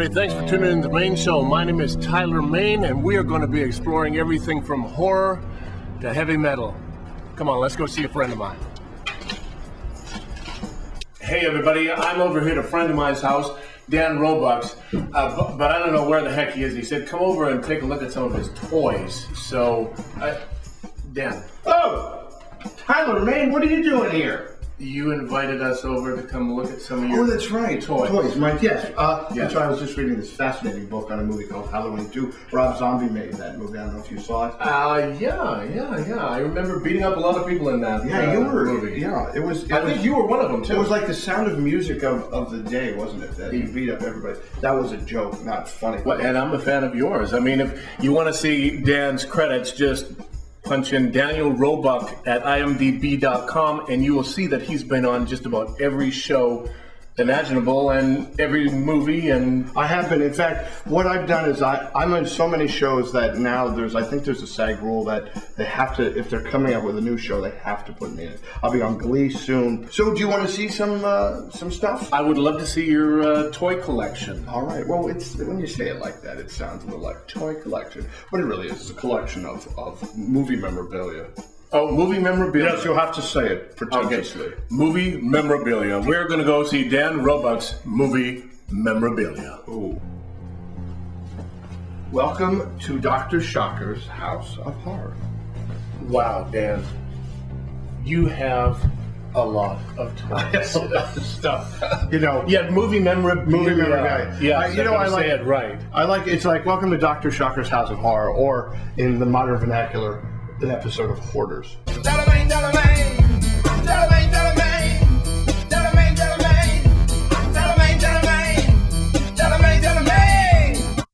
everybody. Thanks for tuning in to the main show. My name is Tyler Main, and we are going to be exploring everything from horror to heavy metal. Come on, let's go see a friend of mine. Hey, everybody. I'm over here at a friend of mine's house, Dan Roebuck's, but I don't know where the heck he is. He said, come over and take a look at some of his toys. So, Dan. Oh! Tyler Main, what are you doing here? You invited us over to come look at some of your that's right. toys. Right, yes. That's why I was just reading this fascinating book on a movie called Halloween 2. Rob Zombie made that movie. I don't know if you saw it. Yeah. I remember beating up a lot of people in that you were. movie. Yeah, I think you were one of them, too. It was like the Sound of Music of the day, wasn't it? That he beat up everybody. That was a joke, not funny. Well, and I'm a fan of yours. I mean, if you want to see Dan's credits, just punch in Daniel Roebuck at imdb.com, and you will see that he's been on just about every show imaginable and every movie. And I have been. In fact, what I've done is I'm on so many shows that now I think there's a SAG rule that they have to, if they're coming up with a new show, they have to put me in it. I'll be on Glee soon. So do you want to see some stuff? I would love to see your toy collection. All right. Well, it's when you say it like that, it sounds a little like toy collection. What it really is a collection of movie memorabilia. Oh, movie memorabilia. Yes, you'll have to say it pretentiously. Okay. Movie memorabilia. We're going to go see Dan Roebuck's movie memorabilia. Ooh. Welcome to Dr. Shocker's House of Horror. Wow, Dan. You have a lot of toys. Stuff. Yeah, movie memorabilia. Yeah, I like say it right. I like it's like Welcome to Dr. Shocker's House of Horror, or in the modern vernacular, an episode of Hoarders.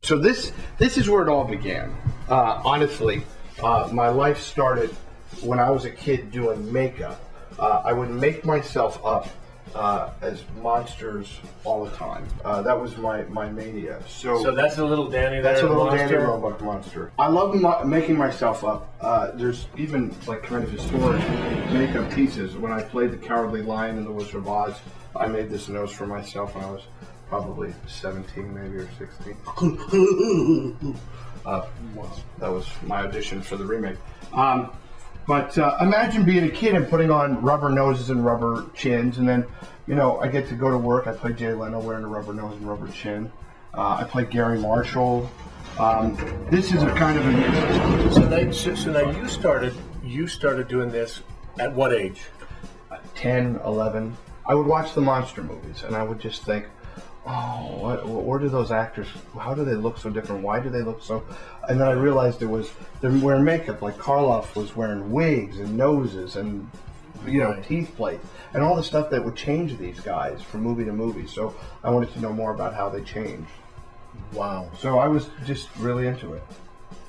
So this is where it all began. Honestly, my life started when I was a kid doing makeup. I would make myself up as monsters all the time. That was my mania. So that's a little Danny there. That's a little monster. Danny Roebuck monster. I love making myself up. There's even like kind of historic makeup pieces. When I played the Cowardly Lion in The Wizard of Oz, I made this nose for myself when I was probably 17 maybe or 16. That was my audition for the remake. But imagine being a kid and putting on rubber noses and rubber chins, and then, I get to go to work. I play Jay Leno wearing a rubber nose and rubber chin. I play Gary Marshall. This is a kind of a... So now you started doing this at what age? 10, 11. I would watch the monster movies, and I would just think, oh, where do those actors, how do they look so different? Why do they look so... And then I realized they're wearing makeup, like Karloff was wearing wigs and noses and, teeth plates, and all the stuff that would change these guys from movie to movie. So I wanted to know more about how they changed. Wow. So I was just really into it.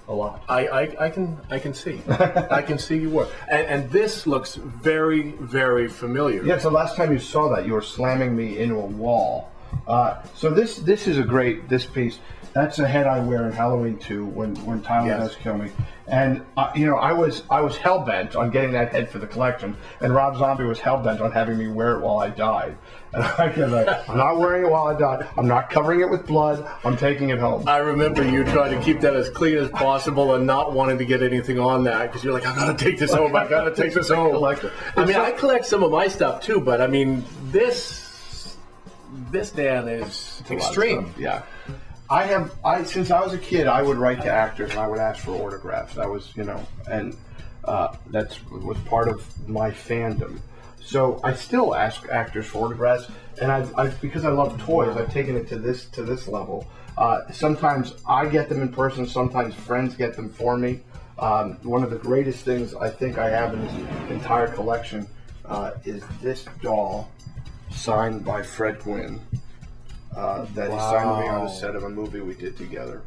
A lot. I can see. I can see you were. And this looks very, very familiar. Yeah, so last time you saw that, you were slamming me into a wall. So this is a great, this piece. That's a head I wear in Halloween 2 when Tyler does kill me. And, I was hell-bent on getting that head for the collection, and Rob Zombie was hell-bent on having me wear it while I died. And I'm not wearing it while I died. I'm not covering it with blood. I'm taking it home. I remember you trying to keep that as clean as possible and not wanting to get anything on that, because you're like, I gotta take this home. I gotta take this home. I collect some of my stuff too, but I mean, this Dan is extreme. Yeah. Since I was a kid, I would write to actors and I would ask for autographs. That was, and that was part of my fandom. So I still ask actors for autographs, and I've because I love toys, I've taken it to this level. Sometimes I get them in person, sometimes friends get them for me. One of the greatest things I think I have in this entire collection is this doll signed by Fred Gwynne. That he signed me on the set of a movie we did together.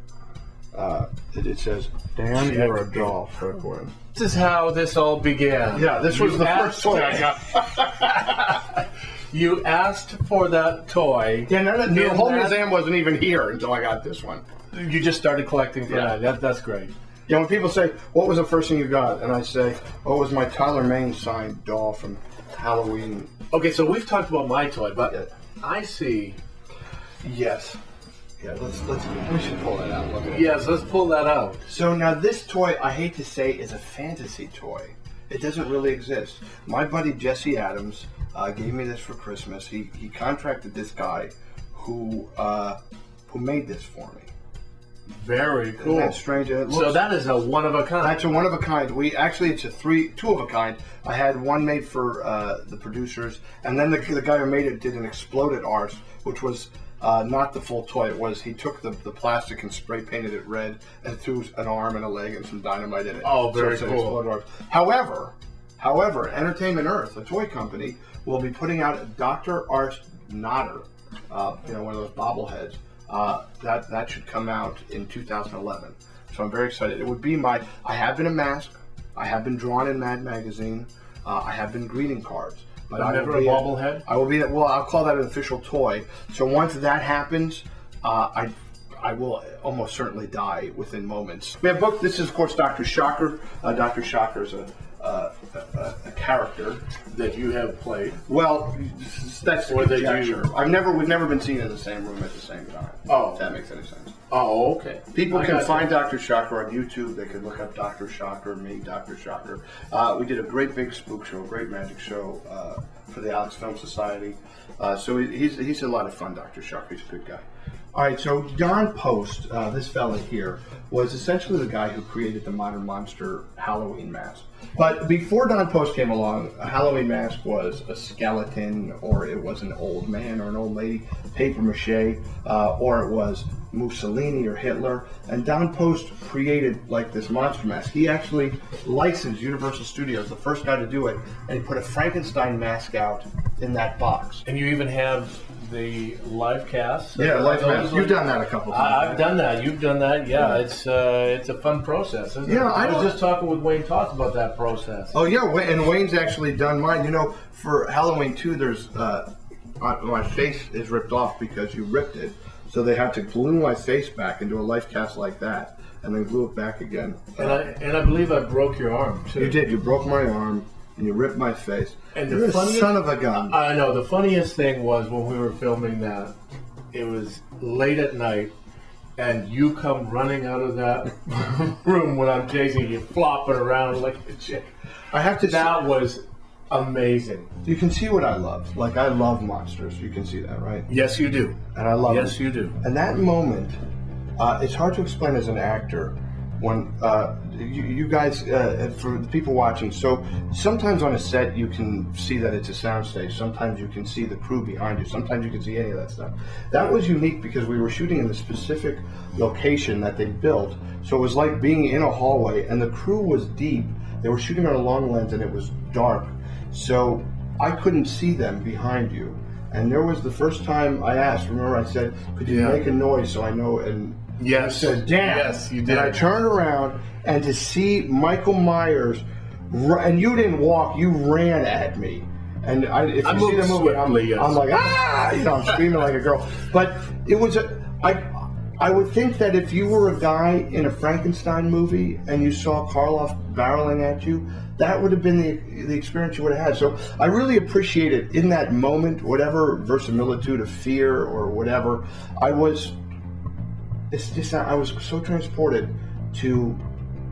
It says, Dan, you're a doll, Fred Gwynne. This is how this all began. Yeah, this was the first toy I got. You asked for that toy. Yeah, the whole museum wasn't even here until I got this one. You just started collecting for that. That's great. Yeah, when people say, what was the first thing you got? And I say, oh, it was my Tyler Main signed doll from Halloween. Okay, so we've talked about my toy, but I see... Yes. Yeah, we should pull that out. Look at it. Yes, let's pull that out. So now this toy, I hate to say, is a fantasy toy. It doesn't really exist. My buddy Jesse Adams gave me this for Christmas. He contracted this guy who made this for me. Very cool. Isn't that strange? So that is a one of a kind. That's a one of a kind. It's two of a kind. I had one made for the producers, and then the guy who made it did an exploded arse, which was not the full toy. It was he took the plastic and spray painted it red and threw an arm and a leg and some dynamite in it. Oh, very so it's an cool. exploded arse. However, Entertainment Earth, a toy company, will be putting out a Dr. Arse Nodder, one of those bobbleheads. That should come out in 2011. So I'm very excited. It would be I have been a mask. I have been drawn in Mad Magazine. I have been greeting cards. But never a bobblehead? I will be. Well, I'll call that an official toy. So once that happens, I will almost certainly die within moments. We have book. This is, of course, Dr. Shocker. Dr. Shocker is a character that you have played. Well, that's the Or that conjecture. you- We've never been seen in the same room at the same time. Oh. If that makes any sense. Oh, okay. People I can got find you. Dr. Shocker on YouTube. They can look up Dr. Shocker, me, Dr. Shocker. We did a great big spook show, a great magic show for the Alex Film Society. So he's a lot of fun, Dr. Shocker. He's a good guy. All right, so Don Post, this fella here, was essentially the guy who created the Modern Monster Halloween mask. But before Don Post came along, a Halloween mask was a skeleton, or it was an old man or an old lady, paper mache, or it was Mussolini or Hitler. And Don Post created like this monster mask. He actually licensed Universal Studios, the first guy to do it, and he put a Frankenstein mask out in that box. And you even have the live cast. Yeah, live mask. You've done that a couple times. I've done that. You've done that. Yeah, it's a fun process, isn't it? Yeah, I was just talking with Wayne Talks about that process. Oh yeah, and Wayne's actually done mine. You know, for Halloween 2, there's my face is ripped off because you ripped it, so they had to glue my face back and do a life cast like that, and then glue it back again. And I believe I broke your arm too. You did. You broke my arm and you ripped my face. And you're a son of a gun. I know. The funniest thing was when we were filming that, it was late at night, and you come running out of that room when I'm chasing you, flopping around like a chick. I have to. That was amazing. You can see what I love. Like, I love monsters. You can see that, right? Yes, you do. And I love Yes, them. you do. And that moment, it's hard to explain as an actor. When you guys, for the people watching, so sometimes on a set you can see that it's a soundstage. Sometimes you can see the crew behind you. Sometimes you can see any of that stuff. That was unique because we were shooting in the specific location that they built. So it was like being in a hallway, and the crew was deep. They were shooting on a long lens, and it was dark. So I couldn't see them behind you. And there was the first time I asked. Remember, I said, "Could you make a noise so I know?" And Yes. I said, "Damn!" Yes, you did. And I turned around, and to see Michael Myers, and you didn't walk, you ran at me. And if I you see the moved movie, swiftly, yes. I'm like, ah, I'm screaming like a girl. But it was I would think that if you were a guy in a Frankenstein movie and you saw Karloff barreling at you, that would have been the experience you would have had. So I really appreciate it in that moment, whatever verisimilitude of fear or whatever. I was so transported to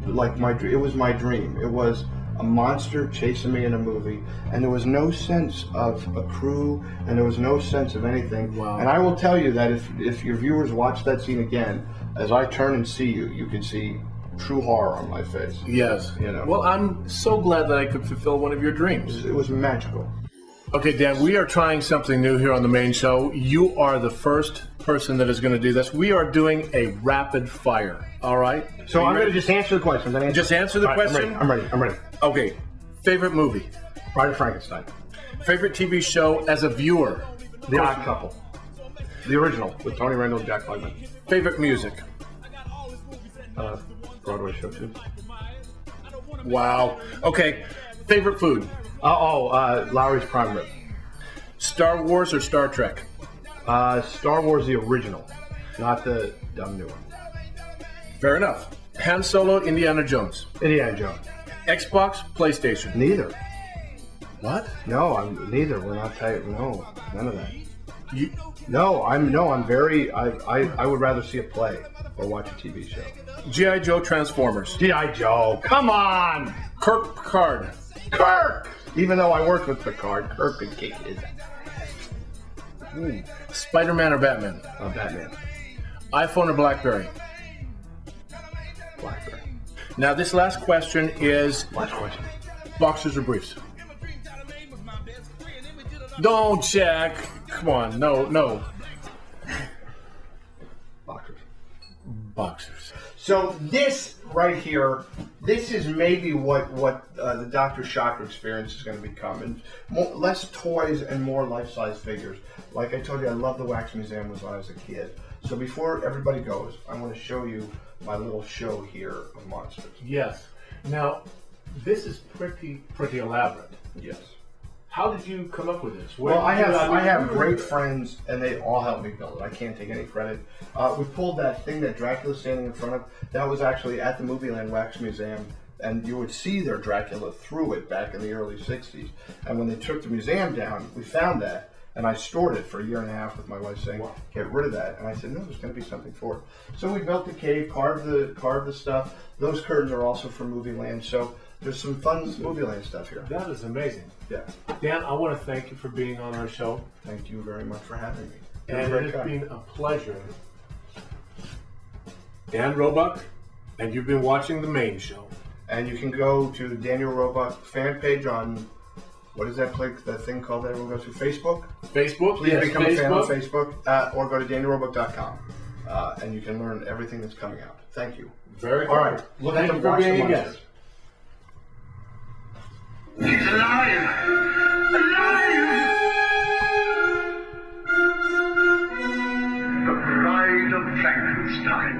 it was my dream. It was a monster chasing me in a movie, and there was no sense of a crew, and there was no sense of anything. Wow. And I will tell you that if your viewers watch that scene again, as I turn and see you, you can see true horror on my face. Yes. You know. Well, I'm so glad that I could fulfill one of your dreams. It was magical. Okay, Dan, we are trying something new here on the main show. You are the first person that is going to do this. We are doing a rapid fire. All right? So Are I'm you going to ready? just answer the question. Then Just answer the All right, question? I'm ready. Okay. Favorite movie? Bride of Frankenstein. Favorite TV show as a viewer? The Odd Couple. The original with Tony Randall and Jack Klugman. Favorite music? Broadway show too. Wow. Okay. Favorite food? Lowry's Prime Rib. Star Wars or Star Trek? Star Wars, the original, not the dumb new one. Fair enough. Han Solo, Indiana Jones. Indiana Jones. Xbox, PlayStation. Neither. What? No, neither. We're not tight. No, none of that. I'm very. I would rather see a play or watch a TV show. G.I. Joe Transformers. G.I. Joe, come on, Kirk Picard. Kirk. Even though I worked with Picard, Kirk could kick his Spider-Man or Batman? Batman. iPhone or BlackBerry? BlackBerry. Now, this last question is Last question. boxers or briefs? Don't check. Come on, no. Boxers. Boxers. So this right here, this is maybe what the Dr. Shocker experience is going to become, and less toys and more life-size figures. Like I told you, I love the Wax Museum when I was a kid. So before everybody goes, I want to show you my little show here of monsters. Yes. Now, this is pretty elaborate. Yes. How did you come up with this? Well, I have great friends, and they all helped me build it. I can't take any credit. We pulled that thing that Dracula's standing in front of. That was actually at the Movieland Wax Museum, and you would see their Dracula through it back in the early 60s. And when they took the museum down, we found that, and I stored it for a year and a half with my wife saying, get rid of that. And I said, no, there's going to be something for it. So we built the cave, carved the stuff. Those curtains are also from Movieland, so there's some fun Movieland stuff here. That is amazing. Yeah. Dan, I want to thank you for being on our show. Thank you very much for having me. And it has been a pleasure. Dan Roebuck, and you've been watching the main show. And you can go to the Daniel Roebuck fan page on, what is that thing called that everyone goes to? Facebook? Facebook? Please Yes, become Facebook. a fan on Facebook, or go to danielroebuck.com, and you can learn everything that's coming out. Thank you. Very cool. All right. Look Thank at you the for box of being a monsters. guest. He's alive! Alive! The Bride of Frankenstein.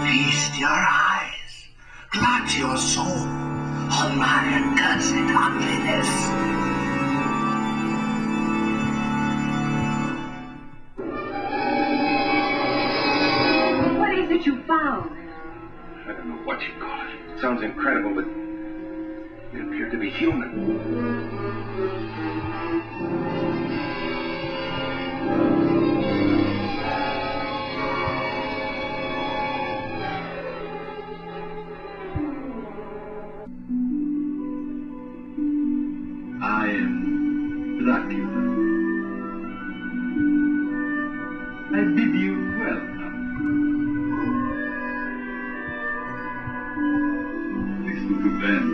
Feast your eyes, glut your soul on my accursed ugliness. What is it you found? I don't know what you call it. It sounds incredible, but it appeared to be human. I am Dracula. I bid you welcome. Listen to them,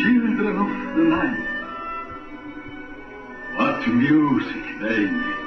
children of the night. What music they make.